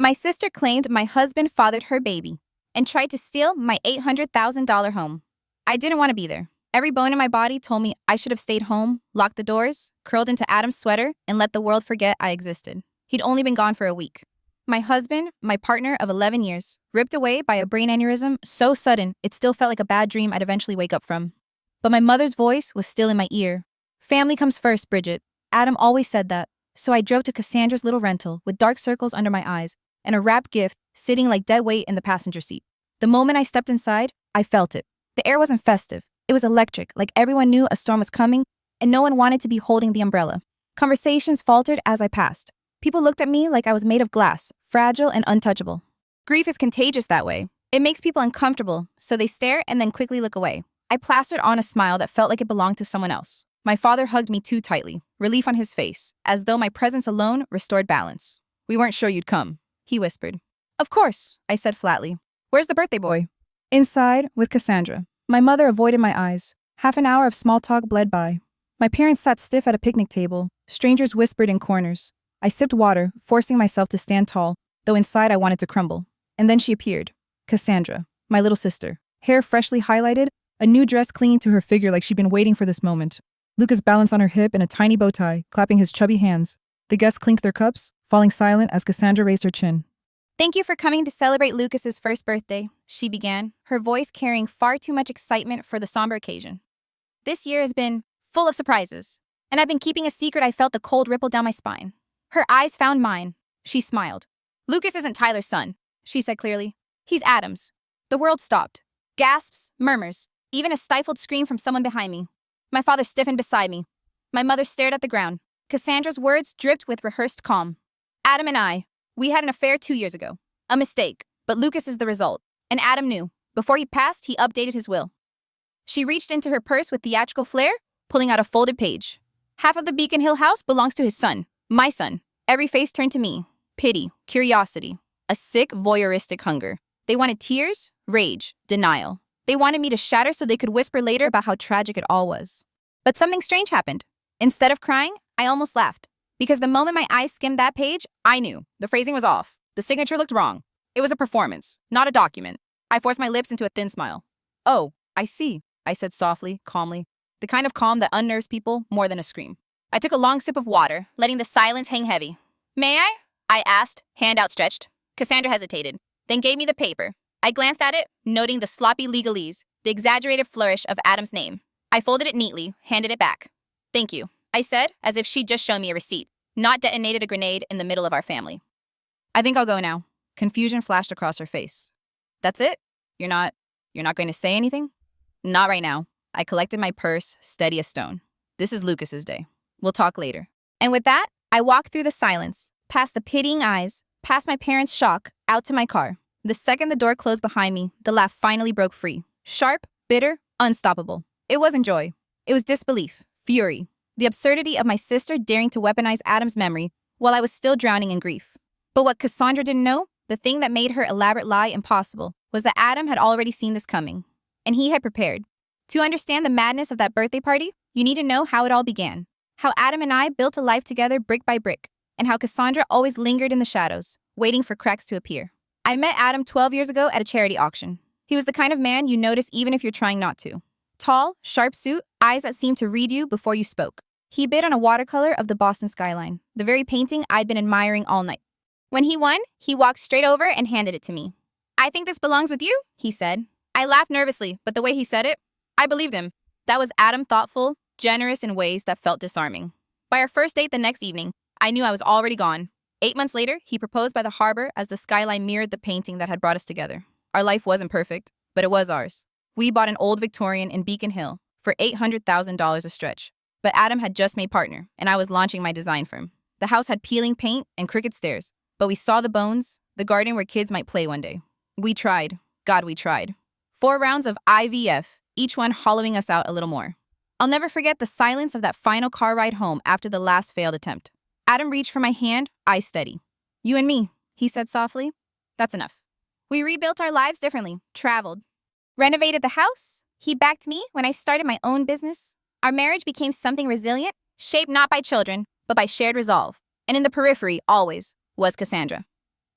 My sister claimed my husband fathered her baby and tried to steal my $800,000 home. I didn't want to be there. Every bone in my body told me I should have stayed home, locked the doors, curled into Adam's sweater, and let the world forget I existed. He'd only been gone for a week. My husband, my partner of 11 years, ripped away by a brain aneurysm so sudden it still felt like a bad dream I'd eventually wake up from. But my mother's voice was still in my ear. Family comes first, Bridget. Adam always said that. So I drove to Cassandra's little rental with dark circles under my eyes and a wrapped gift sitting like dead weight in the passenger seat. The moment I stepped inside, I felt it. The air wasn't festive. It was electric, like everyone knew a storm was coming and no one wanted to be holding the umbrella. Conversations faltered as I passed. People looked at me like I was made of glass, fragile and untouchable. Grief is contagious that way. It makes people uncomfortable, so they stare and then quickly look away. I plastered on a smile that felt like it belonged to someone else. My father hugged me too tightly, relief on his face, as though my presence alone restored balance. "We weren't sure you'd come," he whispered. "Of course," I said flatly. "Where's the birthday boy?" Inside, with Cassandra. My mother avoided my eyes. Half an hour of small talk bled by. My parents sat stiff at a picnic table. Strangers whispered in corners. I sipped water, forcing myself to stand tall, though inside I wanted to crumble. And then she appeared. Cassandra, my little sister. Hair freshly highlighted, a new dress clinging to her figure like she'd been waiting for this moment. Lucas balanced on her hip in a tiny bow tie, clapping his chubby hands. The guests clinked their cups, falling silent as Cassandra raised her chin. "Thank you for coming to celebrate Lucas's first birthday," she began, her voice carrying far too much excitement for the somber occasion. "This year has been full of surprises, and I've been keeping a secret. I felt the cold ripple down my spine." Her eyes found mine. She smiled. "Lucas isn't Tyler's son," she said clearly. "He's Adam's." The world stopped. Gasps, murmurs, even a stifled scream from someone behind me. My father stiffened beside me. My mother stared at the ground. Cassandra's words dripped with rehearsed calm. "Adam and I, we had an affair 2 years ago. A mistake, but Lucas is the result. And Adam knew. Before he passed, he updated his will." She reached into her purse with theatrical flair, pulling out a folded page. "Half of the Beacon Hill house belongs to his son. My son." Every face turned to me. Pity, curiosity, a sick, voyeuristic hunger. They wanted tears, rage, denial. They wanted me to shatter so they could whisper later about how tragic it all was. But something strange happened. Instead of crying, I almost laughed. Because the moment my eyes skimmed that page, I knew. The phrasing was off. The signature looked wrong. It was a performance, not a document. I forced my lips into a thin smile. "Oh, I see," I said softly, calmly. The kind of calm that unnerves people more than a scream. I took a long sip of water, letting the silence hang heavy. "May I asked, hand outstretched. Cassandra hesitated, then gave me the paper. I glanced at it, noting the sloppy legalese, the exaggerated flourish of Adam's name. I folded it neatly, handed it back. "Thank you," I said, as if she'd just shown me a receipt, not detonated a grenade in the middle of our family. "I think I'll go now." Confusion flashed across her face. "That's it? You're not going to say anything?" "Not right now." I collected my purse, steady as stone. "This is Lucas's day. We'll talk later." And with that, I walked through the silence, past the pitying eyes, past my parents' shock, out to my car. The second the door closed behind me, the laugh finally broke free. Sharp, bitter, unstoppable. It wasn't joy. It was disbelief, fury, the absurdity of my sister daring to weaponize Adam's memory while I was still drowning in grief. But what Cassandra didn't know, the thing that made her elaborate lie impossible, was that Adam had already seen this coming. And he had prepared. To understand the madness of that birthday party, you need to know how it all began. How Adam and I built a life together brick by brick, and how Cassandra always lingered in the shadows, waiting for cracks to appear. I met Adam 12 years ago at a charity auction. He was the kind of man you notice even if you're trying not to. Tall, sharp suit, eyes that seemed to read you before you spoke. He bid on a watercolor of the Boston skyline, the very painting I'd been admiring all night. When he won, he walked straight over and handed it to me. "I think this belongs with you," he said. I laughed nervously, but the way he said it, I believed him. That was Adam, thoughtful, generous in ways that felt disarming. By our first date the next evening, I knew I was already gone. 8 months later, he proposed by the harbor as the skyline mirrored the painting that had brought us together. Our life wasn't perfect, but it was ours. We bought an old Victorian in Beacon Hill for $800,000 a stretch. But Adam had just made partner, and I was launching my design firm. The house had peeling paint and crooked stairs, but we saw the bones, the garden where kids might play one day. We tried. God, we tried. 4 rounds of IVF, each one hollowing us out a little more. I'll never forget the silence of that final car ride home after the last failed attempt. Adam reached for my hand, eyes steady. "You and me," he said softly. "That's enough." We rebuilt our lives differently, traveled, renovated the house. He backed me when I started my own business. Our marriage became something resilient, shaped not by children, but by shared resolve. And in the periphery, always, was Cassandra.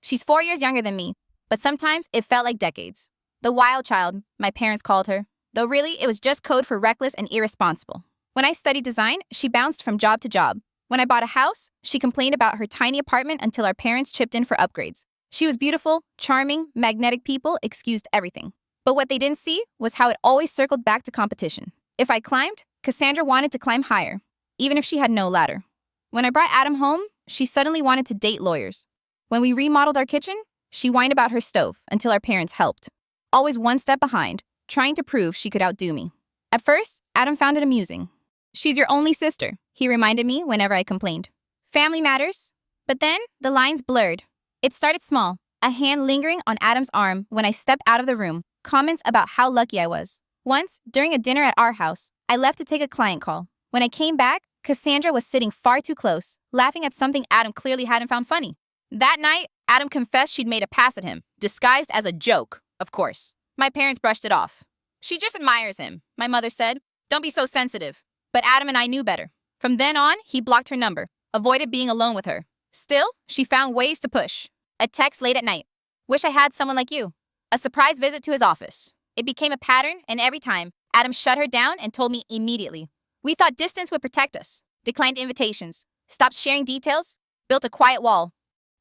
She's 4 years younger than me, but sometimes it felt like decades. The wild child, my parents called her, though really it was just code for reckless and irresponsible. When I studied design, she bounced from job to job. When I bought a house, she complained about her tiny apartment until our parents chipped in for upgrades. She was beautiful, charming, magnetic people excused everything. But what they didn't see was how it always circled back to competition. If I climbed, Cassandra wanted to climb higher, even if she had no ladder. When I brought Adam home, she suddenly wanted to date lawyers. When we remodeled our kitchen, she whined about her stove until our parents helped. Always one step behind, trying to prove she could outdo me. At first, Adam found it amusing. "She's your only sister," he reminded me whenever I complained. Family matters. But then, the lines blurred. It started small, a hand lingering on Adam's arm when I stepped out of the room, comments about how lucky I was. Once, during a dinner at our house, I left to take a client call. When I came back, Cassandra was sitting far too close, laughing at something Adam clearly hadn't found funny. That night, Adam confessed she'd made a pass at him, disguised as a joke, of course. My parents brushed it off. "She just admires him," my mother said. "Don't be so sensitive." But Adam and I knew better. From then on, he blocked her number, avoided being alone with her. Still, she found ways to push. A text late at night. "Wish I had someone like you." A surprise visit to his office. It became a pattern, and every time, Adam shut her down and told me immediately. We thought distance would protect us. Declined invitations. Stopped sharing details. Built a quiet wall.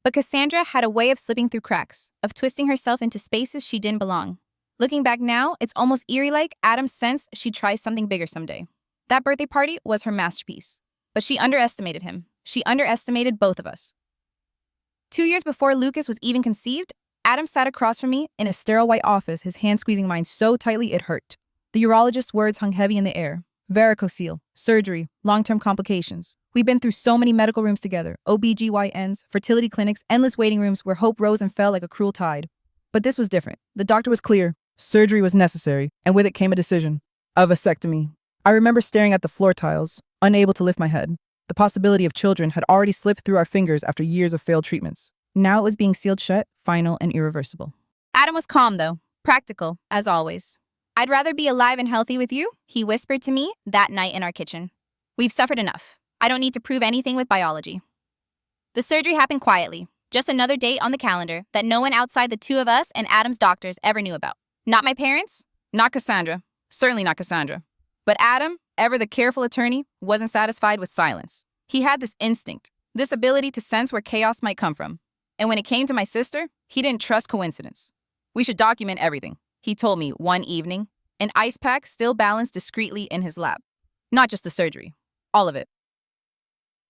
But Cassandra had a way of slipping through cracks, of twisting herself into spaces she didn't belong. Looking back now, it's almost eerie-like Adam sensed she'd try something bigger someday. That birthday party was her masterpiece. But she underestimated him. She underestimated both of us. 2 years before Lucas was even conceived, Adam sat across from me in a sterile white office, his hand squeezing mine so tightly it hurt. The urologist's words hung heavy in the air. Varicocele, surgery, long-term complications. We've been through so many medical rooms together, OBGYNs, fertility clinics, endless waiting rooms where hope rose and fell like a cruel tide. But this was different. The doctor was clear. Surgery was necessary, and with it came a decision. A vasectomy. I remember staring at the floor tiles, unable to lift my head. The possibility of children had already slipped through our fingers after years of failed treatments. Now it was being sealed shut, final and irreversible. Adam was calm, though. Practical, as always. "I'd rather be alive and healthy with you," he whispered to me that night in our kitchen. "We've suffered enough. I don't need to prove anything with biology." The surgery happened quietly. Just another date on the calendar that no one outside the two of us and Adam's doctors ever knew about. Not my parents, not Cassandra, certainly not Cassandra. But Adam, ever the careful attorney, wasn't satisfied with silence. He had this instinct, this ability to sense where chaos might come from. And when it came to my sister, he didn't trust coincidence. "We should document everything," he told me one evening, an ice pack still balanced discreetly in his lap. Not just the surgery, all of it.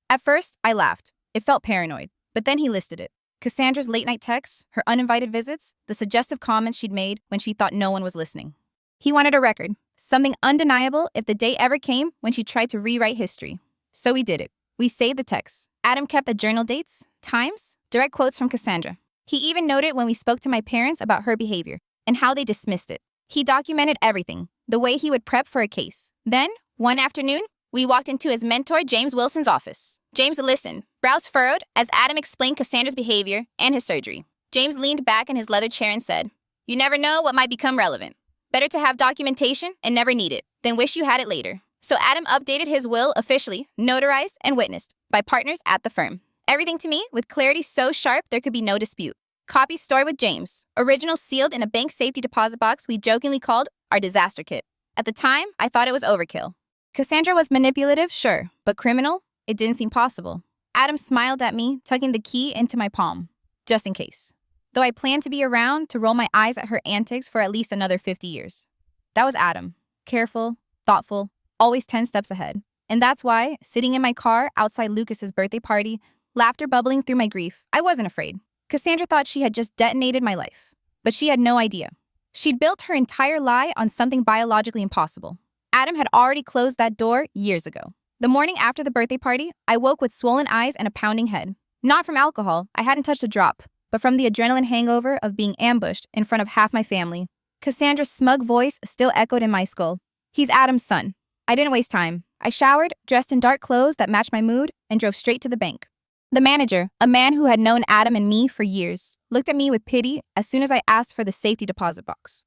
At first, I laughed. It felt paranoid. But then he listed it. Cassandra's late-night texts, her uninvited visits, the suggestive comments she'd made when she thought no one was listening. He wanted a record, something undeniable if the day ever came when she tried to rewrite history. So we did it. We saved the texts. Adam kept the journal dates, times, direct quotes from Cassandra. He even noted when we spoke to my parents about her behavior and how they dismissed it. He documented everything, the way he would prep for a case. Then, one afternoon, we walked into his mentor, James Wilson's office. James listened, brows furrowed, as Adam explained Cassandra's behavior and his surgery. James leaned back in his leather chair and said, "You never know what might become relevant. Better to have documentation and never need it than wish you had it later." So Adam updated his will officially, notarized, and witnessed by partners at the firm. Everything to me with clarity so sharp there could be no dispute. Copy stored with James. Original sealed in a bank safety deposit box we jokingly called our disaster kit. At the time, I thought it was overkill. Cassandra was manipulative, sure, but criminal? It didn't seem possible. Adam smiled at me, tucking the key into my palm, just in case. Though I planned to be around to roll my eyes at her antics for at least another 50 years. That was Adam. Careful, thoughtful, always 10 steps ahead. And that's why, sitting in my car outside Lucas's birthday party, laughter bubbling through my grief, I wasn't afraid. Cassandra thought she had just detonated my life. But she had no idea. She'd built her entire lie on something biologically impossible. Adam had already closed that door years ago. The morning after the birthday party, I woke with swollen eyes and a pounding head. Not from alcohol, I hadn't touched a drop, but from the adrenaline hangover of being ambushed in front of half my family. Cassandra's smug voice still echoed in my skull. "He's Adam's son." I didn't waste time. I showered, dressed in dark clothes that matched my mood, and drove straight to the bank. The manager, a man who had known Adam and me for years, looked at me with pity as soon as I asked for the safety deposit box.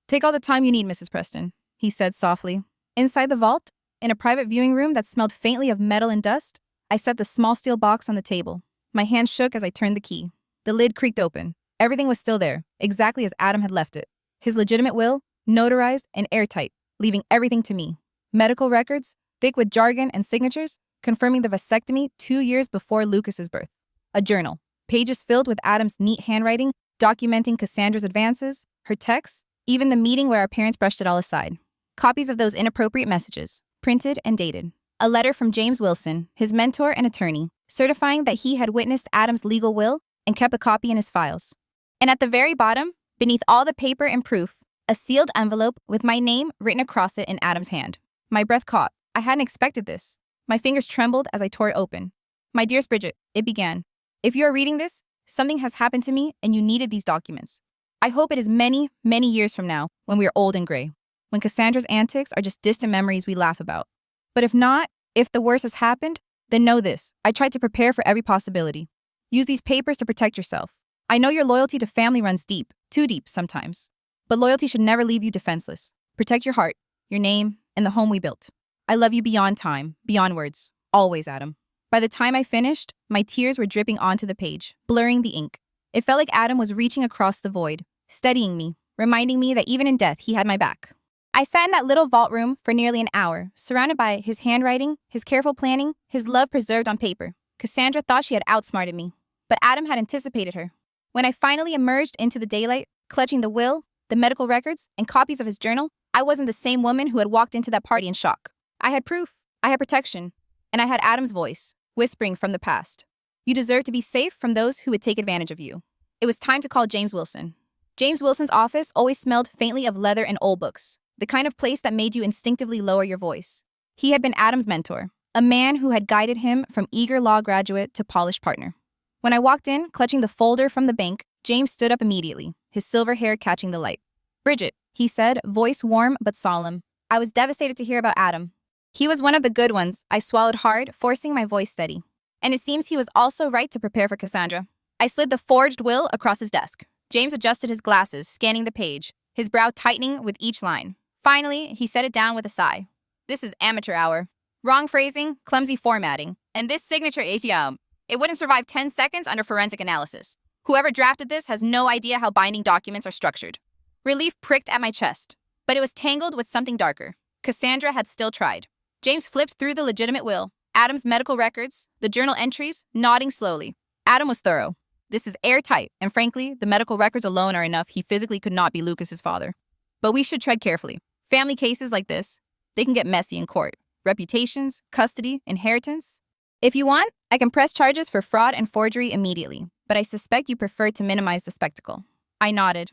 "Take all the time you need, Mrs. Preston," he said softly. Inside the vault, in a private viewing room that smelled faintly of metal and dust, I set the small steel box on the table. My hand shook as I turned the key. The lid creaked open. Everything was still there, exactly as Adam had left it. His legitimate will, notarized and airtight, leaving everything to me. Medical records, thick with jargon and signatures, confirming the vasectomy 2 years before Lucas's birth. A journal, pages filled with Adam's neat handwriting, documenting Cassandra's advances, her texts, even the meeting where our parents brushed it all aside. Copies of those inappropriate messages, printed and dated. A letter from James Wilson, his mentor and attorney, certifying that he had witnessed Adam's legal will and kept a copy in his files. And at the very bottom, beneath all the paper and proof, a sealed envelope with my name written across it in Adam's hand. My breath caught. I hadn't expected this. My fingers trembled as I tore it open. My dearest Bridget, it began. If you are reading this, something has happened to me and you needed these documents. I hope it is many, many years from now when we are old and gray, when Cassandra's antics are just distant memories we laugh about. But if not, if the worst has happened, then know this. I tried to prepare for every possibility. Use these papers to protect yourself. I know your loyalty to family runs deep, too deep sometimes. But loyalty should never leave you defenseless. Protect your heart, your name, and the home we built. I love you beyond time, beyond words. Always, Adam. By the time I finished, my tears were dripping onto the page, blurring the ink. It felt like Adam was reaching across the void, steadying me, reminding me that even in death, he had my back. I sat in that little vault room for nearly an hour, surrounded by his handwriting, his careful planning, his love preserved on paper. Cassandra thought she had outsmarted me, but Adam had anticipated her. When I finally emerged into the daylight, clutching the will, the medical records, and copies of his journal, I wasn't the same woman who had walked into that party in shock. I had proof, I had protection, and I had Adam's voice, whispering from the past. You deserve to be safe from those who would take advantage of you. It was time to call James Wilson. James Wilson's office always smelled faintly of leather and old books, the kind of place that made you instinctively lower your voice. He had been Adam's mentor, a man who had guided him from eager law graduate to polished partner. When I walked in, clutching the folder from the bank, James stood up immediately, his silver hair catching the light. Bridget, he said, voice warm but solemn. I was devastated to hear about Adam. He was one of the good ones. I swallowed hard, forcing my voice steady. And it seems he was also right to prepare for Cassandra. I slid the forged will across his desk. James adjusted his glasses, scanning the page, his brow tightening with each line. Finally, he set it down with a sigh. This is amateur hour. Wrong phrasing, clumsy formatting, and this signature ATM. It wouldn't survive 10 seconds under forensic analysis. Whoever drafted this has no idea how binding documents are structured. Relief pricked at my chest, but it was tangled with something darker. Cassandra had still tried. James flipped through the legitimate will, Adam's medical records, the journal entries, nodding slowly. Adam was thorough. This is airtight, and frankly, the medical records alone are enough he physically could not be Lucas's father. But we should tread carefully. Family cases like this, they can get messy in court. Reputations, custody, inheritance. If you want, I can press charges for fraud and forgery immediately, but I suspect you prefer to minimize the spectacle. I nodded.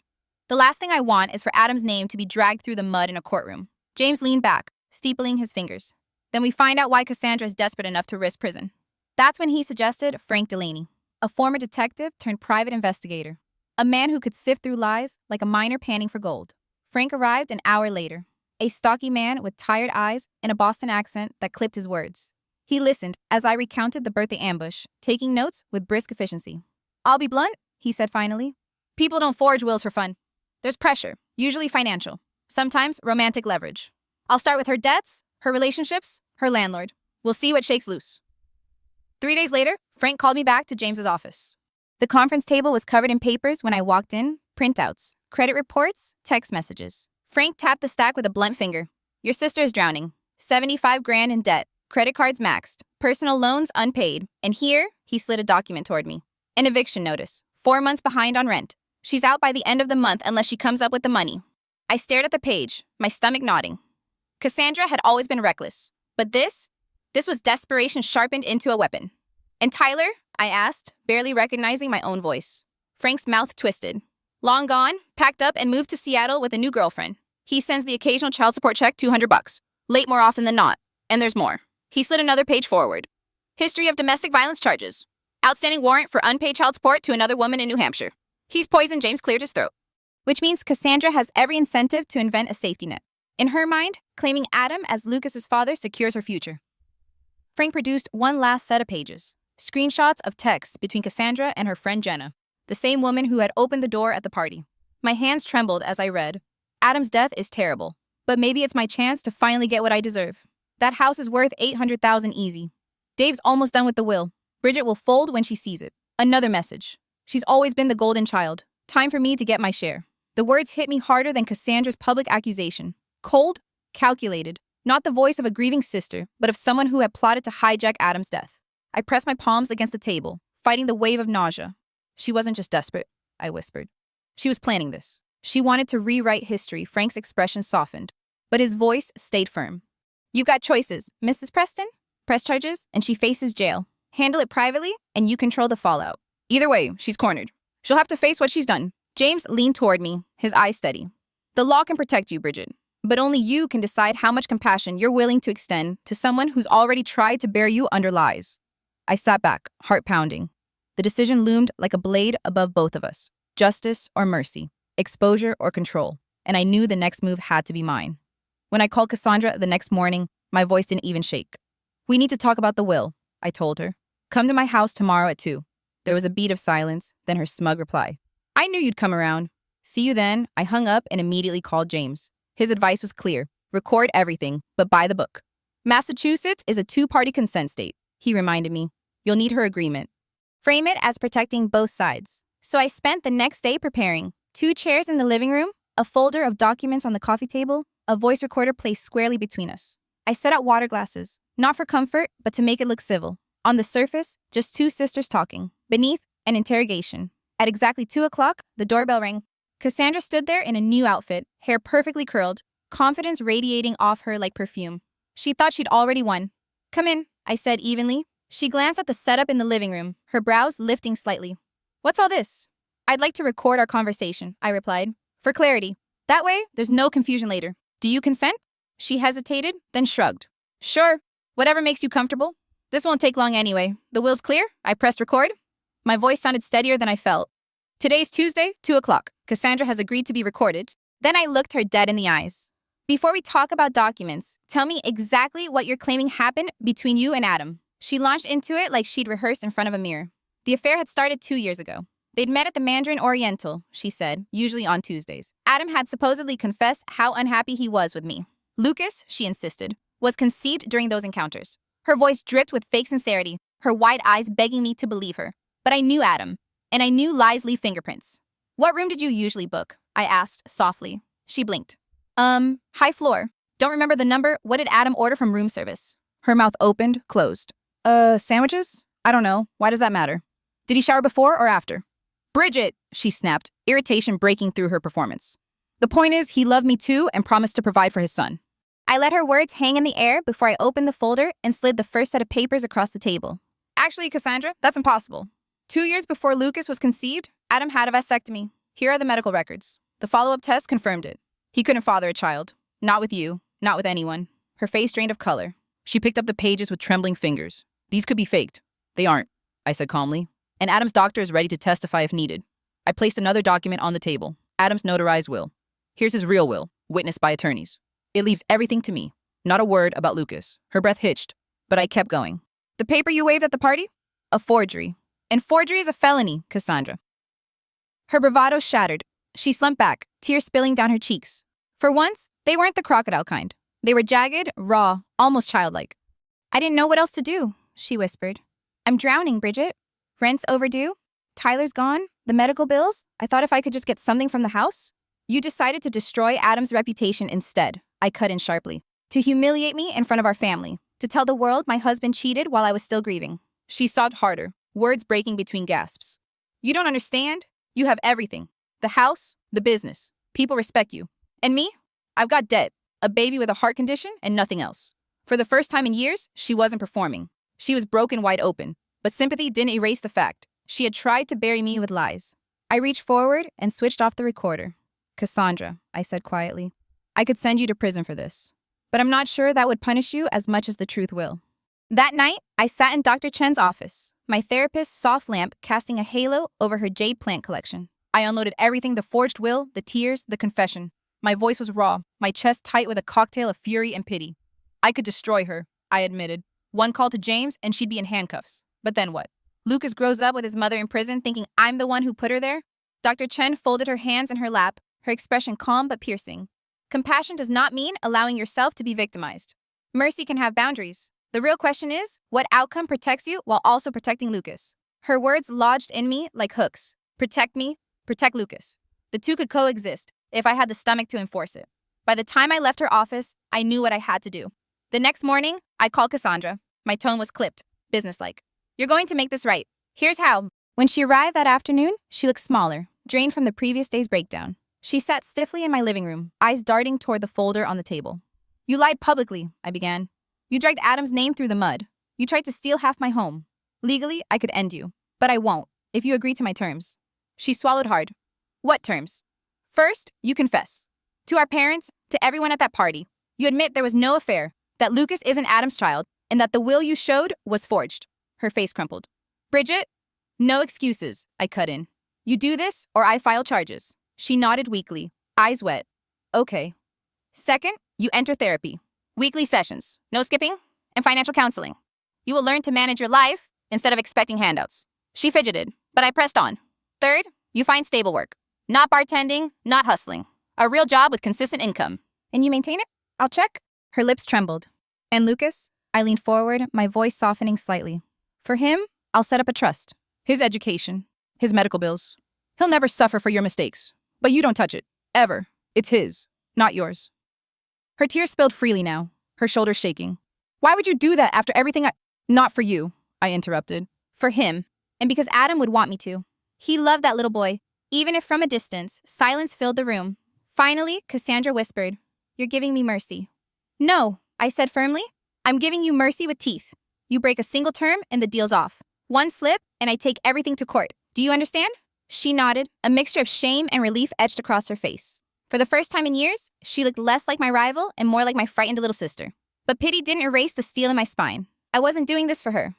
The last thing I want is for Adam's name to be dragged through the mud in a courtroom. James leaned back, steepling his fingers. Then we find out why Cassandra is desperate enough to risk prison. That's when he suggested Frank Delaney, a former detective turned private investigator, a man who could sift through lies like a miner panning for gold. Frank arrived an hour later, a stocky man with tired eyes and a Boston accent that clipped his words. He listened as I recounted the birthday ambush, taking notes with brisk efficiency. I'll be blunt, he said finally. People don't forge wills for fun. There's pressure, usually financial, sometimes romantic leverage. I'll start with her debts, her relationships, her landlord. We'll see what shakes loose. 3 days later, Frank called me back to James's office. The conference table was covered in papers when I walked in, printouts, credit reports, text messages. Frank tapped the stack with a blunt finger. Your sister is drowning. 75 grand in debt. Credit cards maxed. Personal loans unpaid. And here, he slid a document toward me. An eviction notice. 4 months behind on rent. She's out by the end of the month unless she comes up with the money. I stared at the page, my stomach nodding. Cassandra had always been reckless. But this was desperation sharpened into a weapon. And Tyler? I asked, barely recognizing my own voice. Frank's mouth twisted. Long gone, packed up and moved to Seattle with a new girlfriend. He sends the occasional child support check, $200. Late more often than not. And there's more. He slid another page forward. History of domestic violence charges. Outstanding warrant for unpaid child support to another woman in New Hampshire. He's poisoned. James cleared his throat. Which means Cassandra has every incentive to invent a safety net. In her mind, claiming Adam as Lucas's father secures her future. Frank produced one last set of pages. Screenshots of texts between Cassandra and her friend Jenna, the same woman who had opened the door at the party. My hands trembled as I read. Adam's death is terrible, but maybe it's my chance to finally get what I deserve. That house is worth $800,000 easy. Dave's almost done with the will. Bridget will fold when she sees it. Another message. She's always been the golden child. Time for me to get my share. The words hit me harder than Cassandra's public accusation. Cold, calculated, not the voice of a grieving sister, but of someone who had plotted to hijack Adam's death. I pressed my palms against the table, fighting the wave of nausea. She wasn't just desperate, I whispered. She was planning this. She wanted to rewrite history. Frank's expression softened, but his voice stayed firm. You've got choices, Mrs. Preston. Press charges, and she faces jail. Handle it privately, and you control the fallout. Either way, she's cornered. She'll have to face what she's done. James leaned toward me, his eyes steady. The law can protect you, Bridget, but only you can decide how much compassion you're willing to extend to someone who's already tried to bury you under lies. I sat back, heart pounding. The decision loomed like a blade above both of us. Justice or mercy, exposure or control, and I knew the next move had to be mine. When I called Cassandra the next morning, my voice didn't even shake. We need to talk about the will, I told her. Come to my house tomorrow at 2. There was a beat of silence, then her smug reply. I knew you'd come around. See you then. I hung up and immediately called James. His advice was clear. Record everything, but buy the book. Massachusetts is a 2-party consent state, he reminded me. You'll need her agreement. Frame it as protecting both sides. So I spent the next day preparing. 2 chairs in the living room, a folder of documents on the coffee table, a voice recorder placed squarely between us. I set out water glasses, not for comfort, but to make it look civil. On the surface, just 2 sisters talking. Beneath, an interrogation. At exactly 2 o'clock, the doorbell rang. Cassandra stood there in a new outfit, hair perfectly curled, confidence radiating off her like perfume. She thought she'd already won. Come in, I said evenly. She glanced at the setup in the living room, her brows lifting slightly. What's all this? I'd like to record our conversation, I replied. For clarity. That way, there's no confusion later. Do you consent? She hesitated, then shrugged. Sure, whatever makes you comfortable. This won't take long anyway. The will's clear? I pressed record. My voice sounded steadier than I felt. Today's Tuesday, 2 o'clock. Cassandra has agreed to be recorded. Then I looked her dead in the eyes. Before we talk about documents, tell me exactly what you're claiming happened between you and Adam. She launched into it like she'd rehearsed in front of a mirror. The affair had started 2 years ago. They'd met at the Mandarin Oriental, she said, usually on Tuesdays. Adam had supposedly confessed how unhappy he was with me. Lucas, she insisted, was conceived during those encounters. Her voice dripped with fake sincerity, her wide eyes begging me to believe her. But I knew Adam, and I knew lies leave fingerprints. What room did you usually book? I asked softly. She blinked. High floor. Don't remember the number. What did Adam order from room service? Her mouth opened, closed. Sandwiches? I don't know. Why does that matter? Did he shower before or after? Bridget, she snapped, irritation breaking through her performance. The point is, he loved me too and promised to provide for his son. I let her words hang in the air before I opened the folder and slid the first set of papers across the table. Actually, Cassandra, that's impossible. 2 years before Lucas was conceived, Adam had a vasectomy. Here are the medical records. The follow-up test confirmed it. He couldn't father a child. Not with you. Not with anyone. Her face drained of color. She picked up the pages with trembling fingers. These could be faked. They aren't, I said calmly. And Adam's doctor is ready to testify if needed. I placed another document on the table. Adam's notarized will. Here's his real will, witnessed by attorneys. It leaves everything to me. Not a word about Lucas. Her breath hitched, but I kept going. The paper you waved at the party? A forgery. And forgery is a felony, Cassandra. Her bravado shattered. She slumped back, tears spilling down her cheeks. For once, they weren't the crocodile kind. They were jagged, raw, almost childlike. I didn't know what else to do, she whispered. I'm drowning, Bridget. Rent's overdue. Tyler's gone. The medical bills. I thought if I could just get something from the house. You decided to destroy Adam's reputation instead, I cut in sharply. To humiliate me in front of our family. To tell the world my husband cheated while I was still grieving. She sobbed harder, words breaking between gasps. You don't understand? You have everything. The house, the business. People respect you. And me? I've got debt, a baby with a heart condition, and nothing else. For the first time in years, she wasn't performing. She was broken wide open. But sympathy didn't erase the fact. She had tried to bury me with lies. I reached forward and switched off the recorder. Cassandra, I said quietly, I could send you to prison for this. But I'm not sure that would punish you as much as the truth will. That night, I sat in Dr. Chen's office, my therapist's soft lamp casting a halo over her jade plant collection. I unloaded everything, the forged will, the tears, the confession. My voice was raw, my chest tight with a cocktail of fury and pity. I could destroy her, I admitted. One call to James and she'd be in handcuffs. But then what? Lucas grows up with his mother in prison thinking I'm the one who put her there? Dr. Chen folded her hands in her lap, her expression calm but piercing. Compassion does not mean allowing yourself to be victimized. Mercy can have boundaries. The real question is, what outcome protects you while also protecting Lucas? Her words lodged in me like hooks. Protect me, protect Lucas. The two could coexist if I had the stomach to enforce it. By the time I left her office, I knew what I had to do. The next morning, I called Cassandra. My tone was clipped, businesslike. You're going to make this right. Here's how. When she arrived that afternoon, she looked smaller, drained from the previous day's breakdown. She sat stiffly in my living room, eyes darting toward the folder on the table. You lied publicly, I began. You dragged Adam's name through the mud. You tried to steal half my home. Legally, I could end you, but I won't, if you agree to my terms. She swallowed hard. What terms? First, you confess. To our parents, to everyone at that party, you admit there was no affair, that Lucas isn't Adam's child, and that the will you showed was forged. Her face crumpled. Bridget? No excuses, I cut in. You do this, or I file charges. She nodded weakly, eyes wet. Okay. Second, you enter therapy. Weekly sessions, no skipping, and financial counseling. You will learn to manage your life instead of expecting handouts. She fidgeted, but I pressed on. Third, you find stable work. Not bartending, not hustling. A real job with consistent income. And you maintain it? I'll check. Her lips trembled. And Lucas? I leaned forward, my voice softening slightly. For him, I'll set up a trust. His education, his medical bills. He'll never suffer for your mistakes. But you don't touch it. Ever. It's his, not yours. Her tears spilled freely now, her shoulders shaking. Why would you do that after everything Not for you, I interrupted. For him. And because Adam would want me to. He loved that little boy. Even if from a distance, silence filled the room. Finally, Cassandra whispered, You're giving me mercy. No, I said firmly. I'm giving you mercy with teeth. You break a single term and the deal's off. One slip and I take everything to court. Do you understand? She nodded, a mixture of shame and relief etched across her face. For the first time in years, she looked less like my rival and more like my frightened little sister. But pity didn't erase the steel in my spine. I wasn't doing this for her.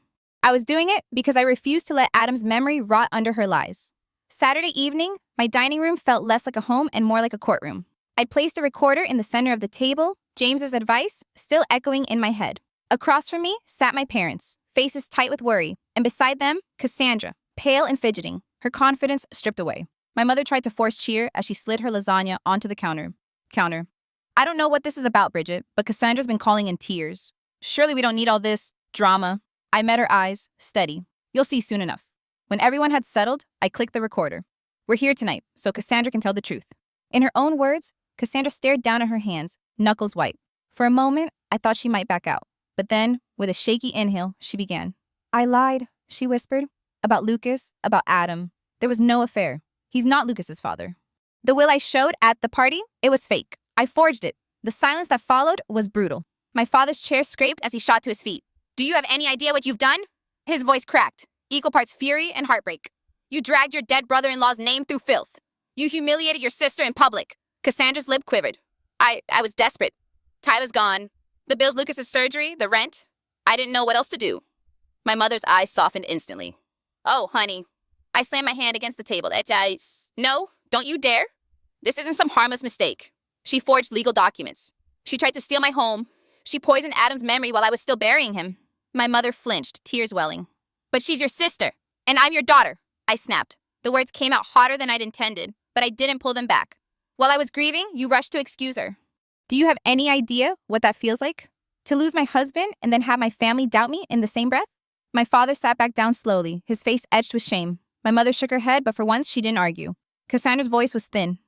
I was doing it because I refused to let Adam's memory rot under her lies. Saturday evening, my dining room felt less like a home and more like a courtroom. I'd placed a recorder in the center of the table, James's advice still echoing in my head. Across from me sat my parents, faces tight with worry, and beside them, Cassandra, pale and fidgeting, her confidence stripped away. My mother tried to force cheer as she slid her lasagna onto the counter. I don't know what this is about, Bridget, but Cassandra's been calling in tears. Surely we don't need all this drama. I met her eyes, steady. You'll see soon enough. When everyone had settled, I clicked the recorder. We're here tonight, so Cassandra can tell the truth. In her own words, Cassandra stared down at her hands, knuckles white. For a moment, I thought she might back out. But then, with a shaky inhale, she began. I lied, she whispered. About Lucas, about Adam. There was no affair. He's not Lucas's father. The will I showed at the party, it was fake. I forged it. The silence that followed was brutal. My father's chair scraped as he shot to his feet. Do you have any idea what you've done? His voice cracked, equal parts fury and heartbreak. You dragged your dead brother-in-law's name through filth. You humiliated your sister in public. Cassandra's lip quivered. I was desperate. Tyler's gone. The bills, Lucas's surgery, the rent. I didn't know what else to do. My mother's eyes softened instantly. Oh, honey. I slammed my hand against the table. No, don't you dare. This isn't some harmless mistake. She forged legal documents. She tried to steal my home. She poisoned Adam's memory while I was still burying him. My mother flinched, tears welling. But she's your sister, and I'm your daughter, I snapped. The words came out hotter than I'd intended, but I didn't pull them back. While I was grieving, you rushed to excuse her. Do you have any idea what that feels like? To lose my husband and then have my family doubt me in the same breath? My father sat back down slowly, his face etched with shame. My mother shook her head, but for once she didn't argue. Cassandra's voice was thin.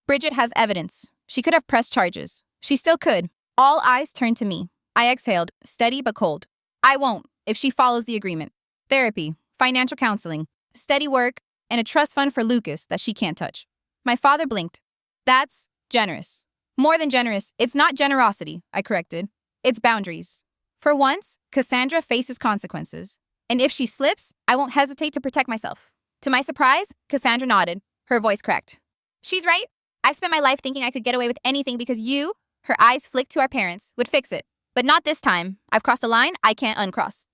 Bridget has evidence. She could have pressed charges. She still could. All eyes turned to me. I exhaled, steady but cold. I won't, if she follows the agreement. Therapy, financial counseling, steady work, and a trust fund for Lucas that she can't touch. My father blinked. That's generous. More than generous, it's not generosity, I corrected. It's boundaries. For once, Cassandra faces consequences. And if she slips, I won't hesitate to protect myself. To my surprise, Cassandra nodded. Her voice cracked. She's right. I've spent my life thinking I could get away with anything because you, her eyes flicked to our parents, would fix it. But not this time. I've crossed a line I can't uncross.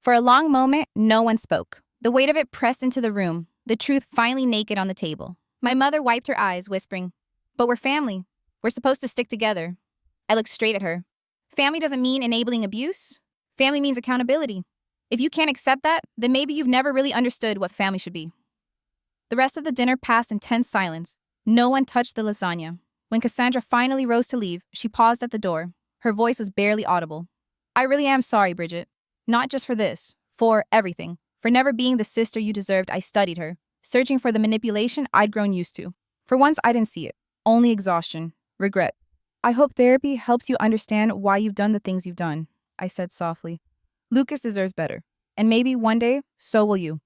For a long moment, no one spoke. The weight of it pressed into the room, the truth finally naked on the table. My mother wiped her eyes, whispering, But we're family. We're supposed to stick together. I looked straight at her. Family doesn't mean enabling abuse. Family means accountability. If you can't accept that, then maybe you've never really understood what family should be. The rest of the dinner passed in tense silence. No one touched the lasagna. When Cassandra finally rose to leave, she paused at the door. Her voice was barely audible. I really am sorry, Bridget. Not just for this. For everything. For never being the sister you deserved, I studied her, searching for the manipulation I'd grown used to. For once, I didn't see it. Only exhaustion, regret. I hope therapy helps you understand why you've done the things you've done, I said softly. Lucas deserves better. And maybe one day, so will you.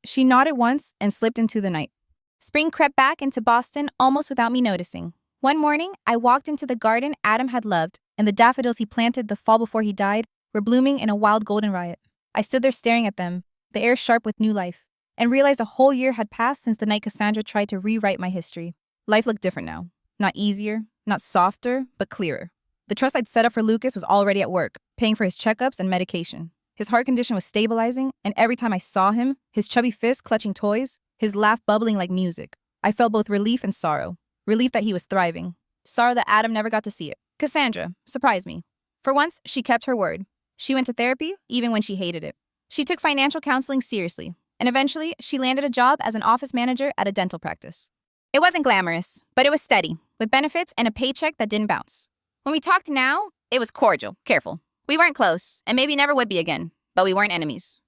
She nodded once and slipped into the night. Spring crept back into Boston almost without me noticing. One morning, I walked into the garden Adam had loved, and the daffodils he planted the fall before he died were blooming in a wild golden riot. I stood there staring at them, the air sharp with new life, and realized a whole year had passed since the night Cassandra tried to rewrite my history. Life looked different now. Not easier, not softer, but clearer. The trust I'd set up for Lucas was already at work, paying for his checkups and medication. His heart condition was stabilizing, and every time I saw him, his chubby fist clutching toys, his laugh bubbling like music, I felt both relief and sorrow. Relief that he was thriving. Sorrow that Adam never got to see it. Cassandra surprised me. For once, she kept her word. She went to therapy, even when she hated it. She took financial counseling seriously, and eventually, she landed a job as an office manager at a dental practice. It wasn't glamorous, but it was steady, with benefits and a paycheck that didn't bounce. When we talked now, it was cordial, careful. We weren't close, and maybe never would be again, but we weren't enemies.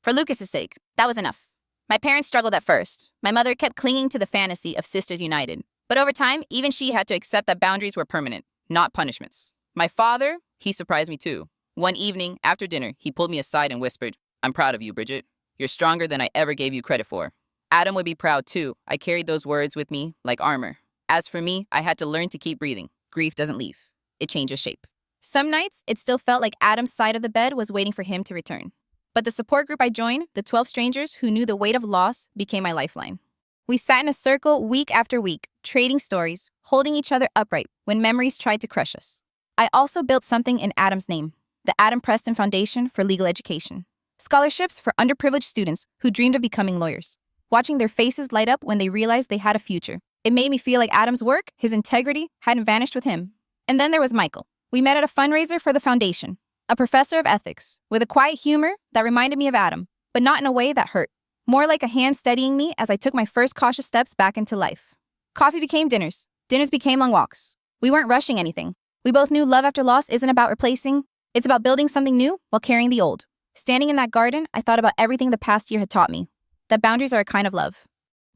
For Lucas's sake, that was enough. My parents struggled at first. My mother kept clinging to the fantasy of sisters united. But over time, even she had to accept that boundaries were permanent, not punishments. My father, he surprised me too. One evening, after dinner, he pulled me aside and whispered, "I'm proud of you, Bridget. You're stronger than I ever gave you credit for." Adam would be proud too. I carried those words with me like armor. As for me, I had to learn to keep breathing. Grief doesn't leave. It changes shape. Some nights, it still felt like Adam's side of the bed was waiting for him to return. But the support group I joined, the 12 strangers who knew the weight of loss, became my lifeline. We sat in a circle week after week, trading stories, holding each other upright when memories tried to crush us. I also built something in Adam's name, the Adam Preston Foundation for Legal Education. Scholarships for underprivileged students who dreamed of becoming lawyers. Watching their faces light up when they realized they had a future. It made me feel like Adam's work, his integrity, hadn't vanished with him. And then there was Michael. We met at a fundraiser for the foundation, a professor of ethics, with a quiet humor that reminded me of Adam, but not in a way that hurt. More like a hand steadying me as I took my first cautious steps back into life. Coffee became dinners. Dinners became long walks. We weren't rushing anything. We both knew love after loss isn't about replacing. It's about building something new while carrying the old. Standing in that garden, I thought about everything the past year had taught me. That boundaries are a kind of love.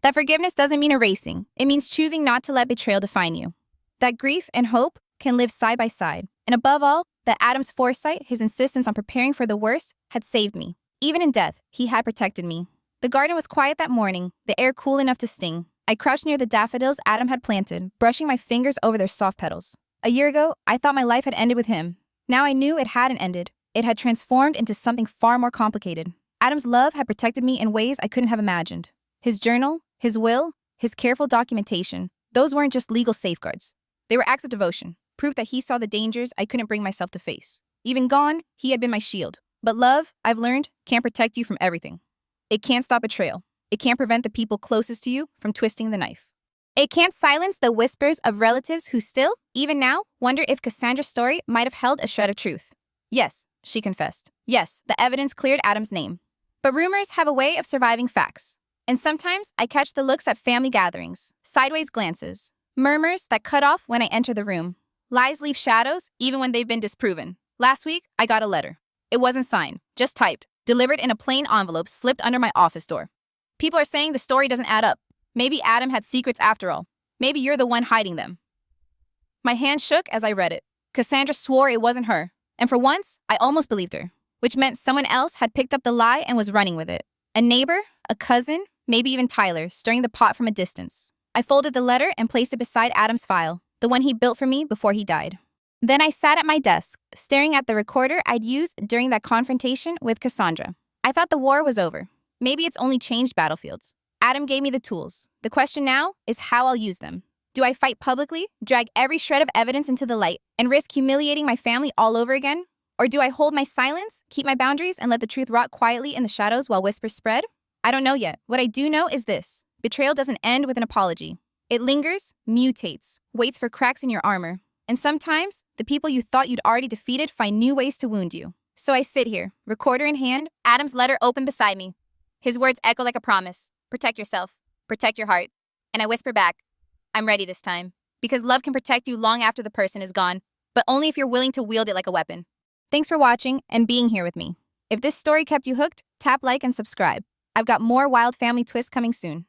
That forgiveness doesn't mean erasing. It means choosing not to let betrayal define you. That grief and hope can live side by side. And above all, that Adam's foresight, his insistence on preparing for the worst, had saved me. Even in death, he had protected me. The garden was quiet that morning, the air cool enough to sting. I crouched near the daffodils Adam had planted, brushing my fingers over their soft petals. A year ago, I thought my life had ended with him. Now I knew it hadn't ended. It had transformed into something far more complicated. Adam's love had protected me in ways I couldn't have imagined. His journal, his will, his careful documentation, those weren't just legal safeguards. They were acts of devotion, proof that he saw the dangers I couldn't bring myself to face. Even gone, he had been my shield. But love, I've learned, can't protect you from everything. It can't stop betrayal. It can't prevent the people closest to you from twisting the knife. It can't silence the whispers of relatives who still, even now, wonder if Cassandra's story might have held a shred of truth. Yes, she confessed. Yes, the evidence cleared Adam's name. But rumors have a way of surviving facts. And sometimes I catch the looks at family gatherings, sideways glances, murmurs that cut off when I enter the room. Lies leave shadows even when they've been disproven. Last week, I got a letter. It wasn't signed, just typed, delivered in a plain envelope slipped under my office door. People are saying the story doesn't add up. Maybe Adam had secrets after all. Maybe you're the one hiding them. My hand shook as I read it. Cassandra swore it wasn't her. And for once, I almost believed her, which meant someone else had picked up the lie and was running with it. A neighbor, a cousin, maybe even Tyler, stirring the pot from a distance. I folded the letter and placed it beside Adam's file, the one he built for me before he died. Then I sat at my desk, staring at the recorder I'd used during that confrontation with Cassandra. I thought the war was over. Maybe it's only changed battlefields. Adam gave me the tools. The question now is how I'll use them. Do I fight publicly, drag every shred of evidence into the light, and risk humiliating my family all over again? Or do I hold my silence, keep my boundaries, and let the truth rot quietly in the shadows while whispers spread? I don't know yet. What I do know is this. Betrayal doesn't end with an apology. It lingers, mutates, waits for cracks in your armor. And sometimes, the people you thought you'd already defeated find new ways to wound you. So I sit here, recorder in hand, Adam's letter open beside me. His words echo like a promise. Protect yourself. Protect your heart. And I whisper back, I'm ready this time. Because love can protect you long after the person is gone, but only if you're willing to wield it like a weapon. Thanks for watching and being here with me. If this story kept you hooked, tap like and subscribe. I've got more wild family twists coming soon.